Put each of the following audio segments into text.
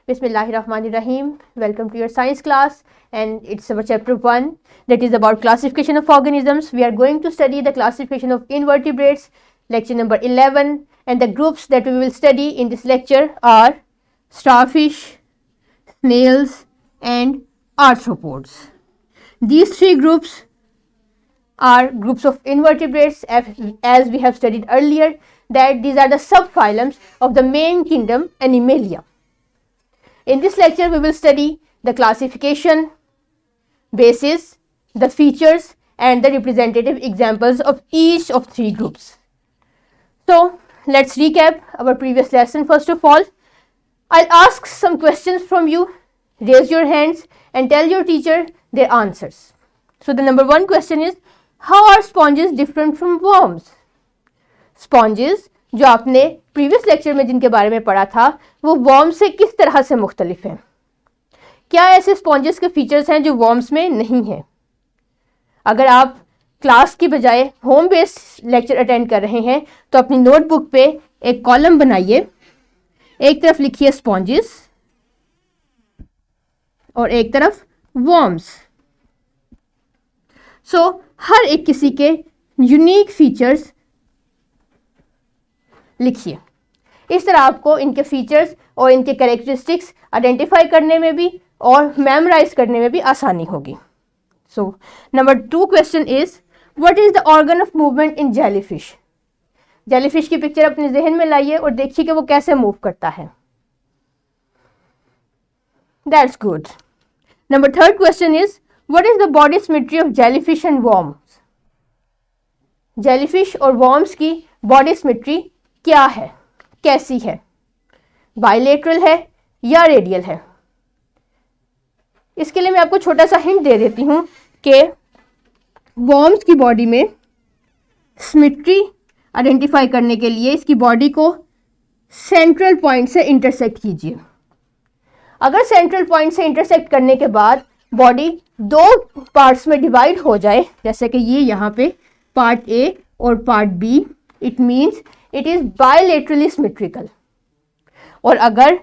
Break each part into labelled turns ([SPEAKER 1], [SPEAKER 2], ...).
[SPEAKER 1] Bismillahirrahmanirrahim. Welcome to your science class, and it's our chapter 1 that is about classification of organisms. We are going to study the classification of invertebrates, lecture number 11, and the groups that we will study in this lecture are starfish, snails, and arthropods. These three groups are groups of invertebrates, as we have studied earlier, that these are the subphylums of the main kingdom Animalia. In this lecture, we will study the classification, basis, the features, and the representative examples of each of three groups. So, let's recap our previous lesson. First of all, I'll ask some questions from you. Raise your hands and tell your teacher their answers. So, the number one question is, how are sponges different from worms? Sponges, जो आपने previous lecture में जिनके बारे में पढ़ा था, वो worms से किस तरह से मुख्तलिफ हैं? क्या ऐसे स्पॉन्जेस के फीचर्स हैं जो वर्म्स में नहीं हैं? अगर आप क्लास की बजाय होम बेस्ड लेक्चर अटेंड कर रहे हैं तो अपनी नोटबुक पे एक कॉलम बनाइए, एक तरफ लिखिए स्पॉन्जेस और एक तरफ वर्म्स. सो हर एक किसी के यूनिक फीचर्स लिखिए. इस तरह आपको इनके फीचर्स और इनके कैरेक्टरिस्टिक्स आइडेंटिफाई करने में भी और मेमोराइज करने में भी आसानी होगी. So number 2 question is, what is the organ of movement in jellyfish? Jellyfish की पिक्चर अपने जहन में लाइए और देखिए कि वो कैसे मूव करता है. That's good. Number 3 question is, what is the body symmetry of jellyfish and worms? Jellyfish और वर्म्स की बॉडी सिमेट्री क्या है, कैसी है? बाइलेटरल है या रेडियल है? इसके लिए मैं आपको छोटा सा हिंट दे देती हूं कि वर्म्स की बॉडी में सिमेट्री आइडेंटिफाई करने के लिए इसकी बॉडी को सेंट्रल पॉइंट से इंटरसेक्ट कीजिए. अगर सेंट्रल पॉइंट से इंटरसेक्ट करने के बाद बॉडी 2 पार्ट्स में डिवाइड हो जाए, जैसे कि ये यहाँ पे पार्ट ए और part B, it means it is bilaterally symmetrical. और अगर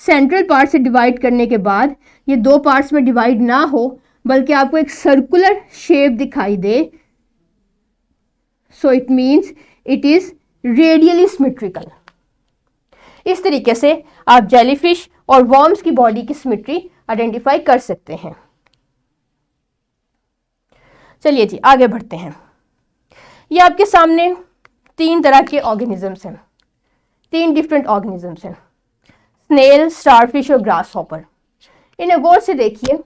[SPEAKER 1] सेंट्रल पार्ट से डिवाइड करने के बाद ये 2 पार्ट्स में डिवाइड ना हो बल्कि आपको एक सर्कुलर शेप दिखाई दे, so it means it is radially symmetrical. इस तरीके से आप जेलीफिश और वर्म्स की बॉडी की सिमेट्री आइडेंटिफाई कर सकते हैं. चलिए जी, आगे बढ़ते हैं. ये आपके सामने 3 तरह के ऑर्गेनिजम्स हैं, 3 डिफरेंट ऑर्गेनिजम्स हैं, स्नेल, स्टारफिश और ग्रास हॉपर. इन्हें गौर से देखिए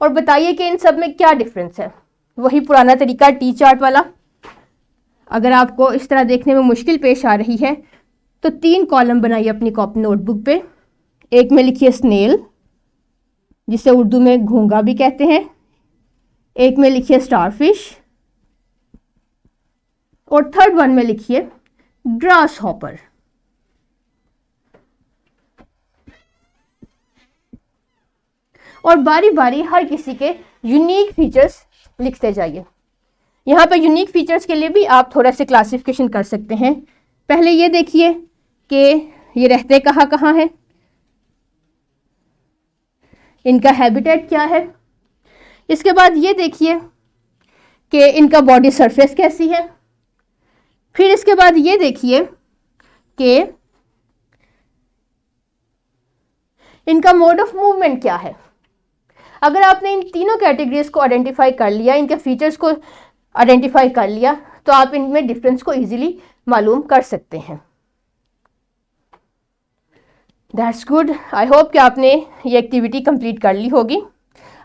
[SPEAKER 1] और बताइए कि इन सब में क्या डिफरेंस है. वही पुराना तरीका टी चार्ट वाला. अगर आपको इस तरह देखने में मुश्किल पेश आ रही है तो 3 कॉलम बनाइए अपनी कॉपी नोटबुक पे. एक में लिखिए स्नेल, जिसे उर्दू में घोंगा भी कहते हैं. एक में लिखिए स्टारफिश और थर्ड वन में लिखिए ग्रास हॉपर. और बारी बारी हर किसी के यूनिक फीचर्स लिखते जाइए. यहाँ पे यूनिक फीचर्स के लिए भी आप थोड़ा सा क्लासिफिकेशन कर सकते हैं. पहले ये देखिए कि ये रहते कहाँ हैं, इनका हैबिटेट क्या है. इसके बाद ये देखिए कि इनका बॉडी सरफेस कैसी है. फिर इसके बाद ये देखिए कि इनका मोड ऑफ मूवमेंट क्या है. अगर आपने इन तीनों कैटेगरीज को आइडेंटिफाई कर लिया, इनके फीचर्स को आइडेंटिफाई कर लिया, तो आप इनमें डिफरेंस को इजीली मालूम कर सकते हैं. That's good. आई होप कि आपने ये एक्टिविटी कंप्लीट कर ली होगी.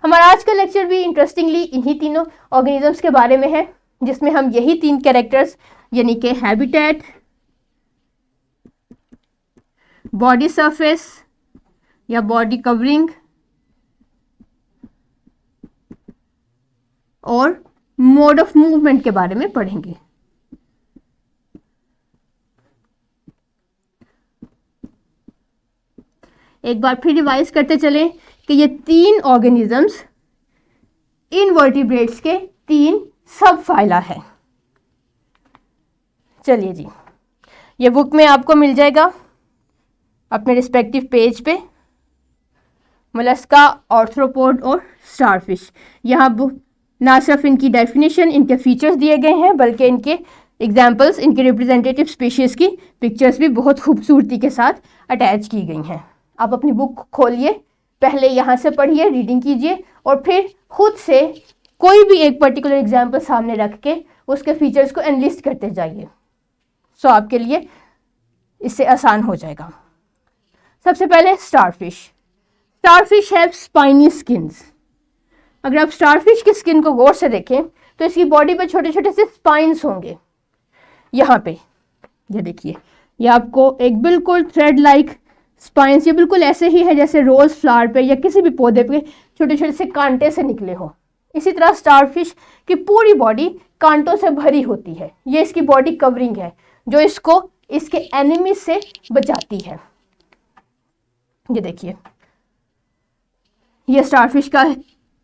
[SPEAKER 1] हमारा आज का लेक्चर भी इंटरेस्टिंगली इन्हीं तीनों ऑर्गेनिजम्स के बारे में है, जिसमें हम यही 3 कैरेक्टर्स यानी कि हैबिटेट, बॉडी सरफेस या बॉडी कवरिंग और मोड ऑफ मूवमेंट के बारे में पढ़ेंगे. एक बार फिर रिवाइज करते चलें कि ये 3 ऑर्गेनिजम्स इनवर्टिब्रेट्स के 3 सब फाइला है. चलिए जी, ये बुक में आपको मिल जाएगा अपने रिस्पेक्टिव पेज पे. मोलस्का, आर्थ्रोपोड और स्टारफिश। यहाँ ना सिर्फ इनकी डेफिनेशन, इनके फीचर्स दिए गए हैं, बल्कि इनके एग्जाम्पल्स, इनके रिप्रेजेंटेटिव स्पीशीज़ की पिक्चर्स भी बहुत खूबसूरती के साथ अटैच की गई हैं। आप अपनी बुक खोलिए, पहले यहाँ से पढ़िए, रीडिंग कीजिए, और फिर खुद से कोई भी एक पर्टिकुलर एग्जाम्पल सामने रख के उसके फीचर्स को एनलिस्ट करते जाइए। सो आपके लिए इससे आसान हो जाएगा। सबसे पहले starfish. Starfish have spiny skins. अगर आप स्टारफिश की स्किन को गौर से देखें तो इसकी बॉडी पे छोटे छोटे से स्पाइन्स होंगे। यहाँ पे ये देखिए, ये आपको एक बिल्कुल थ्रेड लाइक स्पाइन्स, ये बिल्कुल ऐसे ही है जैसे रोज फ्लावर पे या किसी भी पौधे पे छोटे छोटे से कांटे से निकले हो। इसी तरह स्टारफिश की पूरी बॉडी कांटों से भरी होती है। ये इसकी बॉडी कवरिंग है जो इसको इसके एनिमी से बचाती है। ये देखिए, ये स्टारफिश का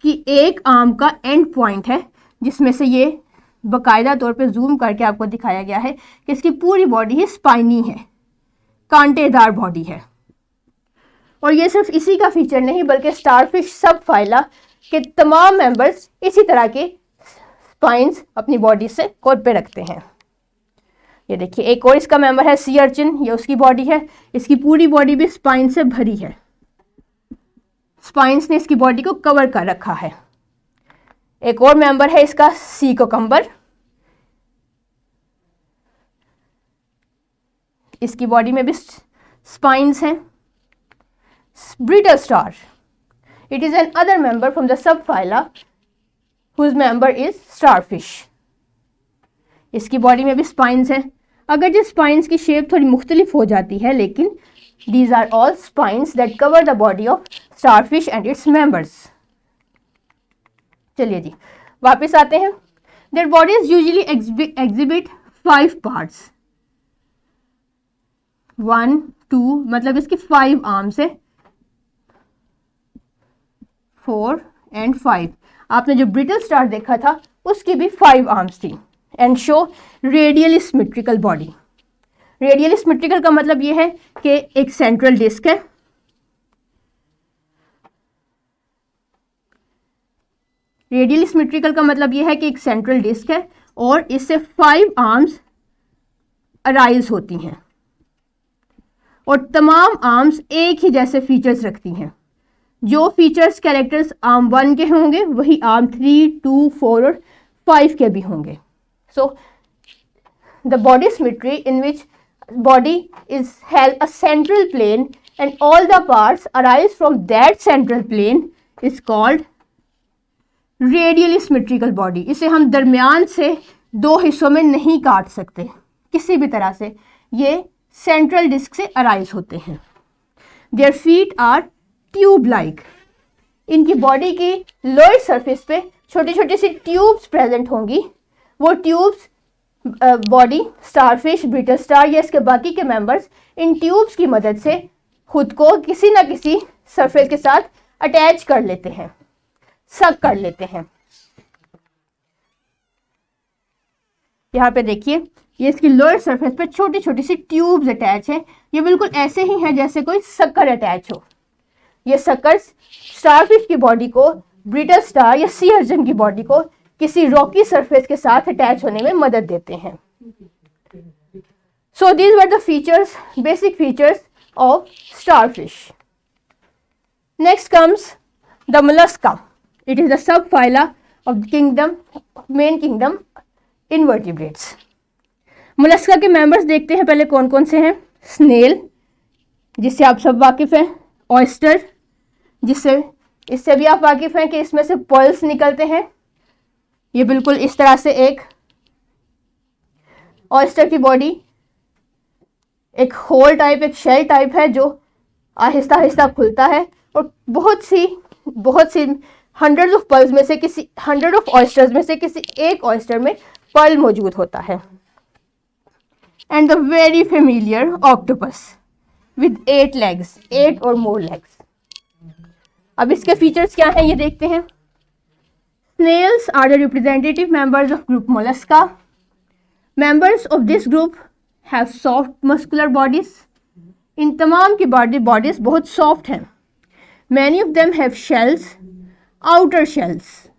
[SPEAKER 1] कि एक आर्म का एंड पॉइंट है जिसमें से ये बाकायदा तौर पे जूम करके आपको दिखाया गया है कि इसकी पूरी बॉडी ही स्पाइनी है, कांटेदार बॉडी है। और ये सिर्फ इसी का फीचर नहीं, बल्कि स्टारफिश सब फाइला के तमाम मेंबर्स इसी तरह के स्पाइन्स अपनी बॉडी से कोट पे रखते हैं। ये देखिए, एक और इसका मेंबर है सी अर्चिन, ये उसकी बॉडी है। इसकी पूरी बॉडी भी स्पाइन से भरी है, स्पाइन्स ने इसकी बॉडी को कवर कर रखा है। एक और मेंबर है इसका सी कोकम्बर, इसकी बॉडी में भी स्पाइन्स हैं। Brittle star, it is another member from the subphyla whose member is starfish. इसकी बॉडी में भी स्पाइन्स हैं। अगर जिस स्पाइन्स की शेप थोड़ी मुख्तलिफ हो जाती है, लेकिन these are all spines that cover the body of starfish and its members. चलिए जी, वापस आते हैं। Their bodies usually exhibit 5 parts. 1, 2, मतलब इसके 5 आर्म्स है, 4 and 5। आपने जो ब्रिटल स्टार देखा था उसकी भी 5 आर्म्स थी। And show radially symmetrical body. Radially symmetrical का मतलब ये है कि एक सेंट्रल डिस्क है, रेडियली सिमेट्रिकल का मतलब ये है कि एक सेंट्रल डिस्क है और इससे 5 आर्म्स अराइज होती हैं और तमाम आर्म्स एक ही जैसे फीचर्स रखती हैं। जो फीचर्स कैरेक्टर्स आर्म 1 के होंगे वही आर्म 3, 2, 4 और 5 के भी होंगे। So the body symmetry in which body is held a central plane and all the parts arise from that central plane is called radially symmetrical body। इसे हम दरमियान से 2 हिस्सों में नहीं काट सकते किसी भी तरह से, ये सेंट्रल डिस्क से अराइज होते हैं। Their feet are tube like। इनकी बॉडी की लोअर सरफेस पे छोटी छोटी सी ट्यूब्स प्रेजेंट होंगी। वो tubes body starfish, brittle star या इसके बाकी के मेंबर्स इन ट्यूब्स की मदद से खुद को किसी ना किसी सरफेस के साथ अटैच कर लेते हैं, सक कर लेते हैं। यहाँ पे देखिए, ये इसकी लोअर सरफेस पे छोटी छोटी सी ट्यूब्स अटैच है। ये बिल्कुल ऐसे ही है जैसे कोई शक्कर अटैच हो। ये शक्कर्स स्टारफिश की बॉडी को, ब्रिटल स्टार या सी अर्चिन की बॉडी को किसी रॉकी सरफेस के साथ अटैच होने में मदद देते हैं। So these were the features, basic features of starfish. Next comes the Mollusca. It is the sub phyla of the kingdom, main kingdom invertebrates. Mollusca के मेंबर्स देखते हैं पहले कौन कौन से हैं। स्नेल, जिससे आप सब वाकिफ हैं। ऑयस्टर, इससे भी आप वाकिफ हैं कि इसमें से पर्ल्स निकलते हैं। ये बिल्कुल इस तरह से एक ऑयस्टर की बॉडी एक होल टाइप, एक शेल टाइप है जो आहिस्ता आहिस्ता खुलता है और बहुत सी हंड्रेड ऑफ पर्ल्स में से किसी, हंड्रेड ऑफ ऑयस्टर्स में से किसी एक ऑयस्टर में पर्ल मौजूद होता है। And the very familiar octopus with 8 legs, 8 और मोर लेग्स। अब इसके फीचर्स क्या हैं ये देखते हैं। Snails are the representative members of group Mollusca. Members of this group have soft muscular bodies. इन तमाम की बॉडीज बहुत सॉफ्ट हैं। Many of them have shells, outer shells.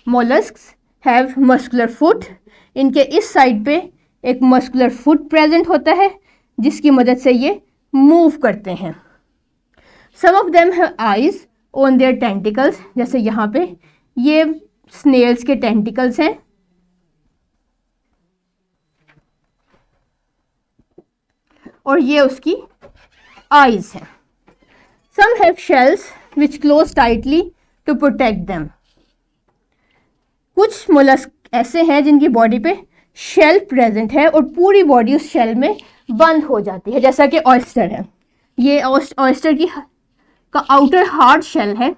[SPEAKER 1] Mollusks have muscular foot. इनके इस साइड पे एक मस्कुलर फुट प्रेजेंट होता है जिसकी मदद से ये मूव करते हैं. Some of them have eyes on their tentacles. जैसे यहाँ पे ये स्नेल्स के टेंटिकल्स हैं और ये उसकी आईज हैं. Some have shells which close tightly to protect them. कुछ मोलस्क ऐसे हैं जिनकी बॉडी पे शेल प्रेजेंट है और पूरी बॉडी उस शेल में बंद हो जाती है, जैसा कि ऑयस्टर है. ये ऑयस्टर की का आउटर हार्ड शेल है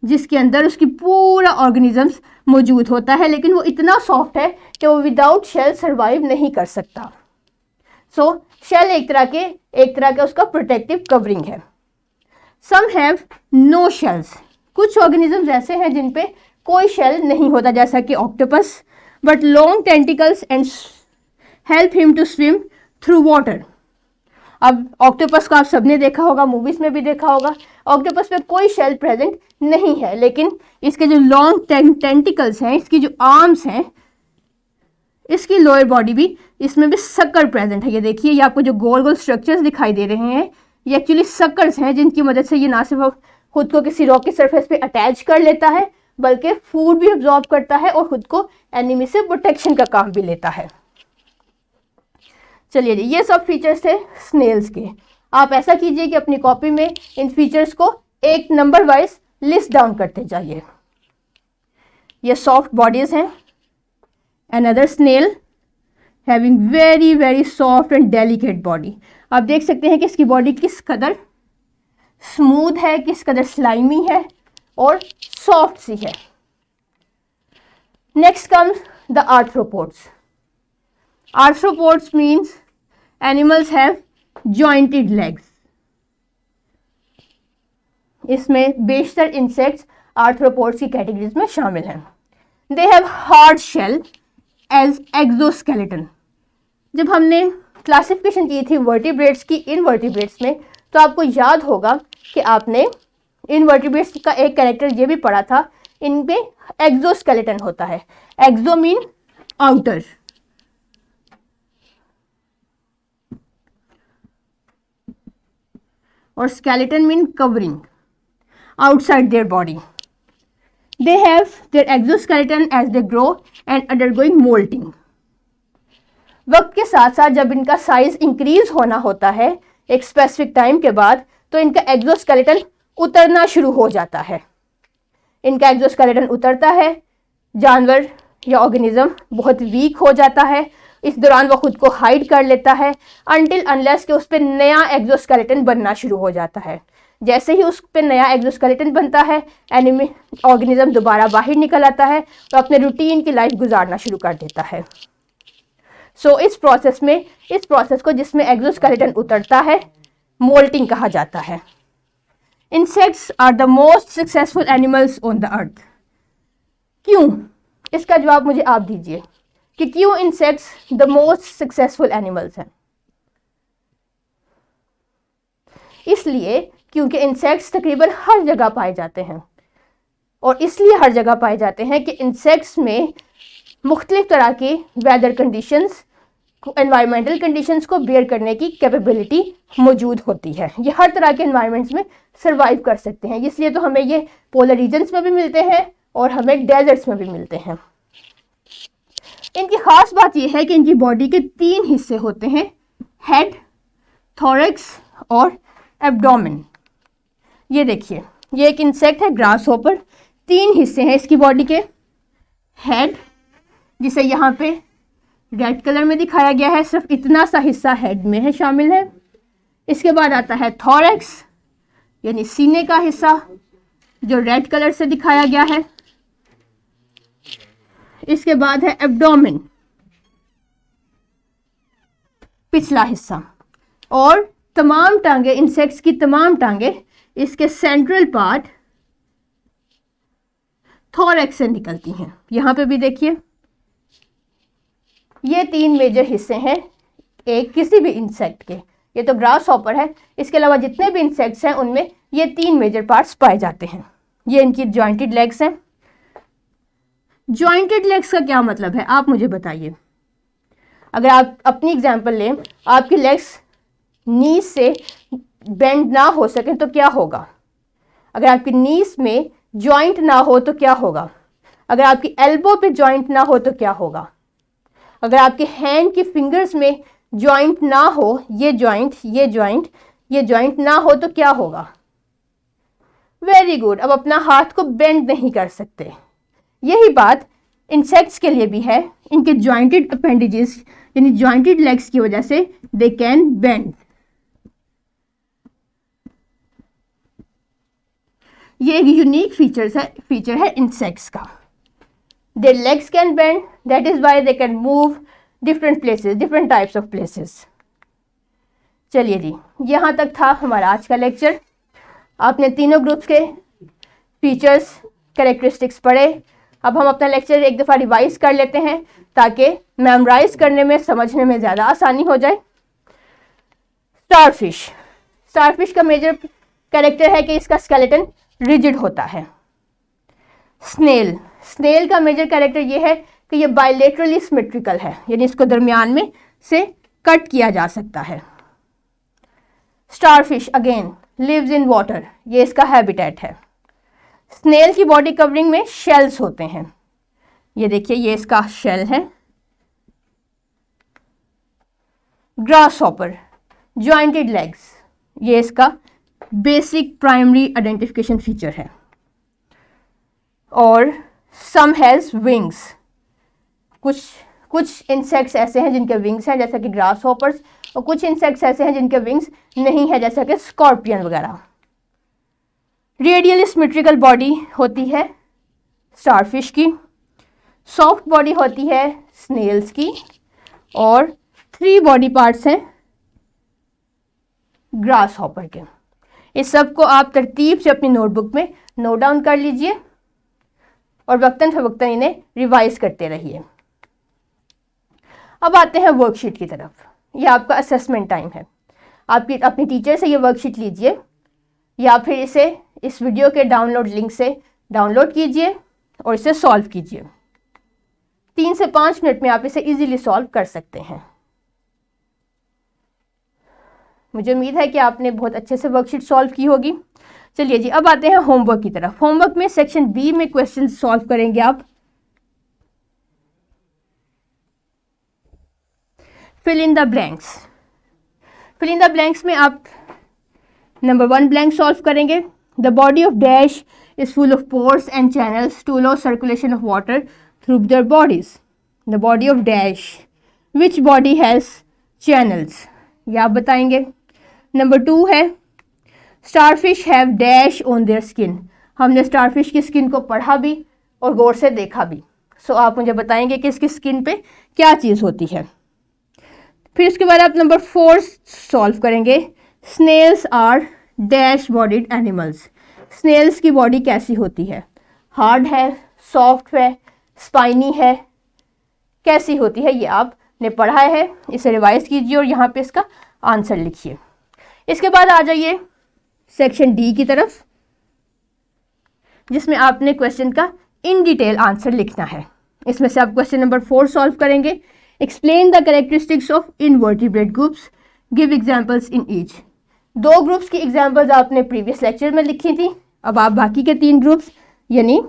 [SPEAKER 1] जिसके अंदर उसकी पूरा ऑर्गेनिजम्स मौजूद होता है, लेकिन वो इतना सॉफ्ट है कि वो विदाउट शेल सरवाइव नहीं कर सकता. सो शेल एक तरह का उसका प्रोटेक्टिव कवरिंग है. Some have no shells. कुछ ऑर्गेनिजम्स ऐसे हैं जिन पे कोई शेल नहीं होता, जैसा कि octopus, but long tentacles and help him to swim through water. अब ऑक्टोपस को आप सबने देखा होगा, मूवीज में भी देखा होगा. ऑक्टोपस पे कोई शेल प्रेजेंट नहीं है, लेकिन इसके जो लॉन्ग टेंटिकल्स हैं, इसकी जो आर्म्स हैं, इसकी लोअर बॉडी भी, इसमें भी सक्कर प्रेजेंट है. ये देखिए, ये आपको जो गोल गोल स्ट्रक्चर्स दिखाई दे रहे हैं, ये एक्चुअली सक्कर्स हैं जिनकी मदद से ये ना सिर्फ खुद को किसी रॉक की सरफेस पे अटैच कर लेता है, बल्कि फूड भी एब्जॉर्ब करता है और खुद को एनिमी से प्रोटेक्शन का काम भी लेता है. चलिए जी, ये सब फीचर्स थे स्नेल्स के. आप ऐसा कीजिए कि अपनी कॉपी में इन फीचर्स को एक नंबर वाइज लिस्ट डाउन करते जाइए. ये सॉफ्ट बॉडीज हैं. Another snail having very very soft and delicate body. आप देख सकते हैं कि इसकी बॉडी किस कदर स्मूथ है, किस कदर स्लाइमी है और सॉफ्ट सी है. Next comes the arthropods. Arthropods means animals have jointed legs. इसमें बेशतर इंसेक्ट्स आर्थ्रोपोड्स की कैटेगरीज में शामिल हैं. They have hard shell as exoskeleton. जब हमने क्लासिफिकेशन की थी वर्टिब्रेट्स की इनवर्टिब्रेट्स में, तो आपको याद होगा कि आपने इनवर्टिब्रेट्स का एक कैरेक्टर ये भी पढ़ा था, इनपे एक्सोस्केलेटन होता है. एक्सो मीन आउटर, और skeleton mean covering outside their body. They have their exoskeleton as they grow and undergoing molting. वक्त के साथ साथ जब इनका साइज इंक्रीज होना होता है एक स्पेसिफिक टाइम के बाद, तो इनका एक्सोस्केलेटन उतरना शुरू हो जाता है. इनका एक्सोस्केलेटन उतरता है, जानवर या ऑर्गेनिज्म बहुत वीक हो जाता है. इस दौरान वो खुद को हाइड कर लेता है अनटिल अनलेस कि उस पर नया एक्सोस्केलेटन बनना शुरू हो जाता है. जैसे ही उस पर नया एक्सोस्केलेटन बनता है, एनिमी ऑर्गेनिज्म दोबारा बाहर निकल आता है और अपने रूटीन की लाइफ गुजारना शुरू कर देता है. सो इस प्रोसेस को जिसमें एक्सोस्केलेटन उतरता है, मोल्टिंग कहा जाता है. Insects are the most successful animals on the earth. क्यों? इसका जवाब मुझे आप दीजिए कि क्यों insects the most successful animals हैं. इसलिए क्योंकि इंसेक्ट्स तकरीबन हर जगह पाए जाते हैं, और इसलिए हर जगह पाए जाते हैं कि इंसेक्ट्स में मुख्तलिफ तरह की वेदर कंडीशंस, एनवायरमेंटल कंडीशंस को बेयर करने की कैपेबिलिटी मौजूद होती है. ये हर तरह के एनवायरमेंट्स में सर्वाइव कर सकते हैं. इसलिए तो हमें ये पोलर रीजन्स में भी मिलते हैं और हमें डेजर्ट्स में भी मिलते हैं. इनकी खास बात यह है कि इनकी बॉडी के 3 हिस्से होते हैं, हेड, थोरैक्स और एब्डोमेन. ये देखिए, ये एक इंसेक्ट है ग्रासहॉपर. 3 हिस्से हैं इसकी बॉडी के. हेड, जिसे यहाँ पे रेड कलर में दिखाया गया है, सिर्फ इतना सा हिस्सा हेड में है, शामिल है. इसके बाद आता है थोरैक्स, यानी सीने का हिस्सा, जो रेड कलर से दिखाया गया है. इसके बाद है एब्डोमेन, पिछला हिस्सा, और तमाम टांगे, इंसेक्ट्स की तमाम टांगे इसके सेंट्रल पार्ट थोरैक्स से निकलती हैं. यहां पे भी देखिए, ये 3 मेजर हिस्से हैं एक किसी भी इंसेक्ट के। ये तो ग्रास हॉपर है, इसके अलावा जितने भी इंसेक्ट्स हैं उनमें ये 3 मेजर पार्ट्स पाए जाते हैं। ये इनकी जॉइंटेड लेग्स हैं। जॉइंटेड लेग्स का क्या मतलब है आप मुझे बताइए। अगर आप अपनी एग्जांपल लें, आपकी लेग्स नीज से बेंड ना हो सके तो क्या होगा? अगर आपकी नीज में जॉइंट ना हो तो क्या होगा? अगर आपकी एल्बो पे जॉइंट ना हो तो क्या होगा? अगर आपके हैंड की फिंगर्स में जॉइंट ना हो, ये जॉइंट ये जॉइंट ये जॉइंट ना हो तो क्या होगा? Very good. अब अपना हाथ को बेंड नहीं कर सकते। यही बात इंसेक्ट्स के लिए भी है। इनके जॉइंटेड अपेंडेजेस यानी जॉइंटेड लेग्स की वजह से दे कैन बेंड। ये एक यूनिक फीचर है इंसेक्ट्स का। Their legs can bend, that is why they can move different places, different types of places. चलिए जी, यहाँ तक था हमारा आज का लेक्चर। आपने तीनों ग्रुप्स के फीचर्स, कैरेक्टरिस्टिक्स पढ़े। अब हम अपना लेक्चर एक दफ़ा रिवाइज कर लेते हैं ताकि मेमोराइज करने में, समझने में ज़्यादा आसानी हो जाए। स्टारफिश का मेजर कैरेक्टर है कि इसका स्केलेटन रिजिड होता है। स्नेल का मेजर कैरेक्टर ये है कि ये बायलेटरली सिमेट्रिकल है, यानी इसको दरमियान में से कट किया जा सकता है। Starfish again lives in water, ये इसका हैबिटेट है। स्नेल की बॉडी कवरिंग में शेल्स होते हैं। ये देखिए, ये इसका शेल है। ग्रास हॉपर जॉइंटेड लेग्स, ये इसका बेसिक प्राइमरी आइडेंटिफिकेशन फीचर है। और सम हैज़ विंग्स, कुछ इंसेक्ट्स ऐसे हैं जिनके विंग्स हैं जैसा कि ग्रास हॉपर्स, और कुछ इंसेक्ट्स ऐसे हैं जिनके विंग्स नहीं है जैसा कि स्कॉर्पियन वगैरह। रेडियली सिमेट्रिकल बॉडी होती है स्टारफिश की, सॉफ्ट बॉडी होती है स्नेल्स की, और 3 बॉडी पार्ट्स हैं ग्रास हॉपर के। इस सब को आप तरतीब से अपनी नोटबुक में नोट डाउन कर लीजिए और वक्तन फवक्तन इन्हें रिवाइज करते रहिए। अब आते हैं वर्कशीट की तरफ। ये आपका असेसमेंट टाइम है। आप अपनी टीचर से ये वर्कशीट लीजिए या फिर इसे इस वीडियो के डाउनलोड लिंक से डाउनलोड कीजिए और इसे सॉल्व कीजिए। 3 से 5 मिनट में आप इसे इजीली सॉल्व कर सकते हैं। मुझे उम्मीद है कि आपने बहुत अच्छे से वर्कशीट सॉल्व की होगी। चलिए जी, अब आते हैं होमवर्क की तरफ। होमवर्क में सेक्शन बी में क्वेश्चन सॉल्व करेंगे आप। Fill in the blanks. Fill in the blanks में आप नंबर 1 ब्लैंक सॉल्व करेंगे। The body of dash is full of pores and channels to allow circulation of water through their bodies. The body of dash, which body has channels, ये आप बताएंगे। Number 2 है starfish have dash on their skin. हमने starfish की skin को पढ़ा भी और गौर से देखा भी। सो आप मुझे बताएंगे कि इसकी स्किन पे क्या चीज़ होती है। फिर उसके बाद आप नंबर 4 सॉल्व करेंगे। Snails are dash bodied animals. Snails की बॉडी कैसी होती है? हार्ड है, सॉफ्ट है, स्पाइनी है, कैसी होती है? ये आपने पढ़ा है, इसे रिवाइज कीजिए और यहाँ पे इसका आंसर लिखिए। इसके बाद आ जाइए सेक्शन डी की तरफ, जिसमें आपने क्वेश्चन का इन डिटेल आंसर लिखना है। इसमें से आप क्वेश्चन नंबर 4 सॉल्व करेंगे। Explain the characteristics of invertebrate groups, give examples in each. 2 groups की एग्जांपल्स आपने प्रीवियस लेक्चर में लिखी थी। अब आप बाकी के 3 ग्रुप्स यानी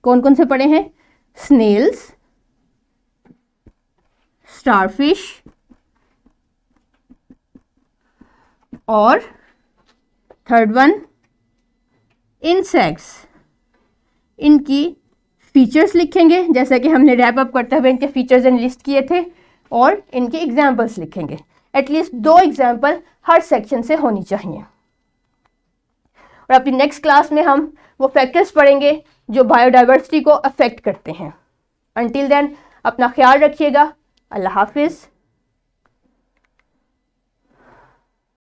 [SPEAKER 1] कौन कौन से पढ़े हैं? स्नेल्स, स्टारफिश और थर्ड वन इंसेक्ट्स। इनकी फीचर्स लिखेंगे जैसा कि हमने रैप अप करते हुए इनके फीचर्स एंड लिस्ट किए थे, और इनके एग्जाम्पल्स लिखेंगे। एटलीस्ट 2 एग्जाम्पल हर सेक्शन से होनी चाहिए। और अपनी नेक्स्ट क्लास में हम वो फैक्टर्स पढ़ेंगे जो बायोडाइवर्सिटी को अफेक्ट करते हैं। अंटिल देन अपना ख्याल रखिएगा। अल्लाह हाफिज़।